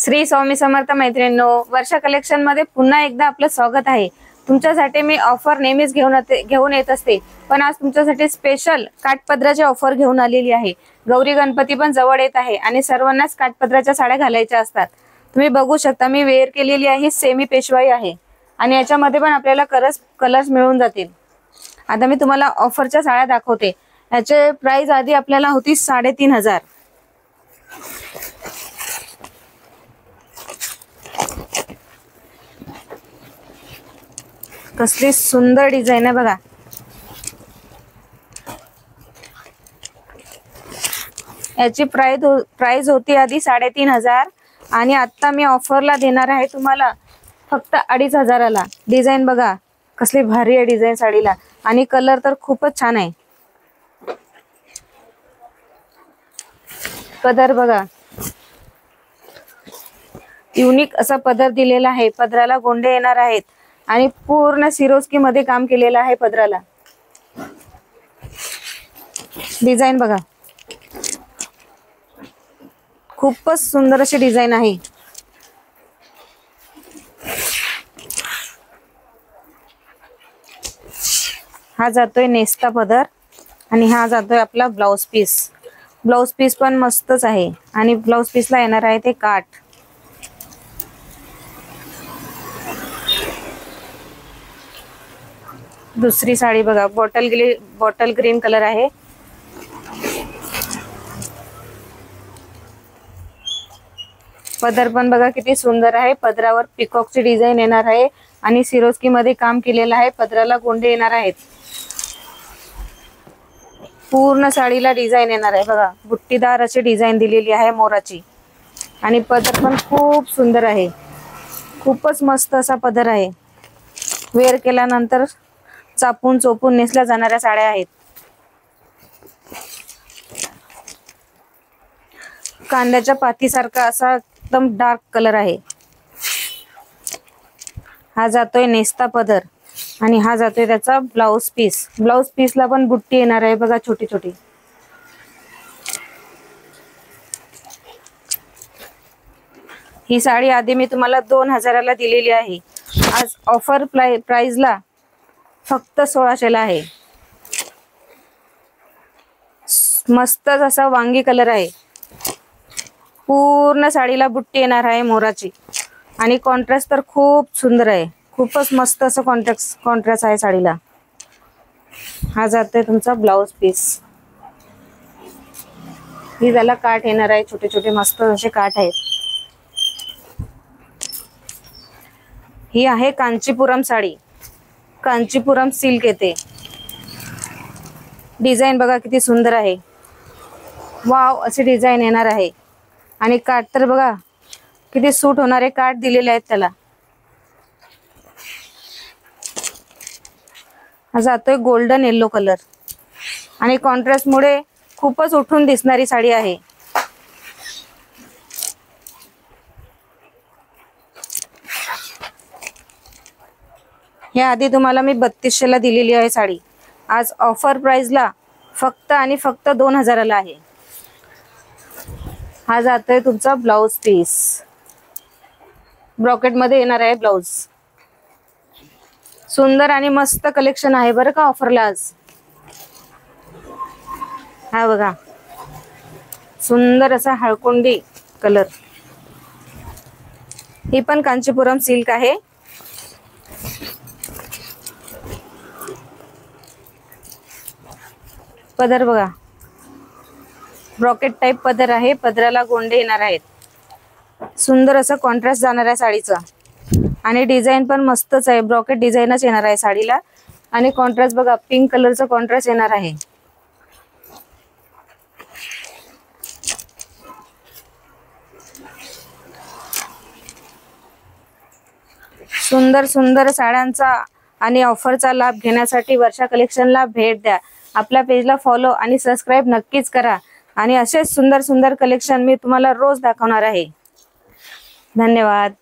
श्री स्वामी समर्थ मैत्रिणींनो, वर्षा कलेक्शन मध्ये पुन्हा एकदा आपलं स्वागत आहे। तुमच्यासाठी मी ऑफर नेहमीच घेऊन येत असते, पण आज तुमच्यासाठी स्पेशल काठपदराची ऑफर घेऊन आलेली आहे। गौरी गणपती पण जवळ येत आहे आणि सर्वांनाच काठपदराच्या साड्या घालायच्या असतात। तुम्ही बघू शकता मी वेअर केलेली आहे, सेमी पेशवाई आहे आणि याच्यामध्ये पण आपल्याला कलर्स मिळून जातील। आता मी तुम्हाला ऑफरच्या साड्या दाखवते। याचे प्राइस आधी आपल्याला होती 3500। कसली सुंदर डिझाइन आहे बघा। याची प्राइस होती आधी 3500 आणि आता मी ऑफरला देणार आहे तुम्हाला फक्त 2500 ला। डिझाइन बघा कसली भारी आहे डिझाइन साडीला आणि कलर तर खूपच छान आहे। पदर बघा, युनिक असा पदर दिलेला आहे। पदराला गोंडे येणार आहेत आणि पूर्ण सिरोस्की मध्ये काम केलेलं आहे पदराला। डिझाइन बघा, खूपच सुंदर अशी डिझाइन आहे। हा जातोय नेस्ता पदर आणि हा जातोय आपला ब्लाउज पीस। ब्लाउज पीस पण मस्तच आहे आणि ब्लाउज पीसला येणार आहे ते काठ। दुसरी साडी बघा, बॉटल ग्रीन कलर आहे। पदर पण बघा किती सुंदर आहे। पदरावर पिकॉकची डिझाइन येणार आहे आणि सिरोस्की मध्ये काम केलेलं आहे। पदराला गोंडे येणार आहेत। पूर्ण साडीला डिझाइन येणार आहे बघा, बुट्टीदार अशी डिझाइन दिलेली आहे मोराची आणि पदर पण खूप सुंदर आहे। खूपच मस्त असा पदर आहे। वेअर केल्यानंतर चापून चोपून नेसल्या जाणाऱ्या साड्या आहेत। कांद्याच्या पातीसारखा असा एकदम डार्क कलर आहे। हा जातोय नेस्ता पदर आणि हा जातोय त्याचा ब्लाउज पीस। ब्लाउज पीसला पण बुट्टी येणार आहे बघा छोटी छोटी। ही साडी आधी मी तुम्हाला 2000 ला दिलेली आहे। आज ऑफर प्राइसला फक्त 1600 ला आहे। मस्तच असा वांगी कलर आहे। पूर्ण साडीला बुट्टी येणार आहे मोराची आणि कॉन्ट्रास्ट तर खूप सुंदर आहे। खूपच मस्त असं कॉन्ट्रास्ट आहे साडीला। हा जातोय तुमचा ब्लाउज पीस। ही त्याला काठ येणार आहे, छोटे छोटे मस्त असे काठ आहेत। ही आहे कांचीपुरम साडी, कांचीपुरम सिल्क येते। डिझाइन बघा किती सुंदर आहे। वाव अशी डिझाइन येणार आहे आणि काठ तर बघा किती सूट होणारे काठ दिलेले आहेत त्याला। हा जातोय गोल्डन येलो कलर आणि कॉन्ट्रास्ट मुळे खूपच उठून दिसणारी साडी आहे। हे आधी तुम्हाला मी 3200 ला दिलेली आहे साडी। आज ऑफर प्राइसला फक्त आणि फक्त 2000 ला आहे। हा जातोय तुमचा ब्लाउज पीस, ब्रॉकेट मध्ये येणार आहे ब्लाउज। सुंदर आणि मस्त कलेक्शन आहे बरं का ऑफरला आज। हा बघा सुंदर असा हळकुंडी कलर। ही पण कांचीपुरम सिल्क आहे। पदर बघा, ब्रॉकेट टाइप पदर आहे। पदराला गोंडे येणार आहेत। सुंदर असं कॉन्ट्रास्ट जाणार आहे साडीचा आणि डिझाइन पण मस्तच आहे। ब्रॉकेट डिझाइनच येणार आहे साडीला आणि कॉन्ट्रास्ट बघा पिंक कलरचा कॉन्ट्रास्ट येणार आहे। सुंदर सुंदर साड्यांचा आणि ऑफरचा लाभ घेण्यासाठी वर्षा कलेक्शनला भेट द्या। आपल्या पेजला फॉलो आणि सबस्क्राइब नक्कीच करा आणि असेच सुंदर सुंदर कलेक्शन मी तुम्हाला रोज दाखवणार आहे। धन्यवाद।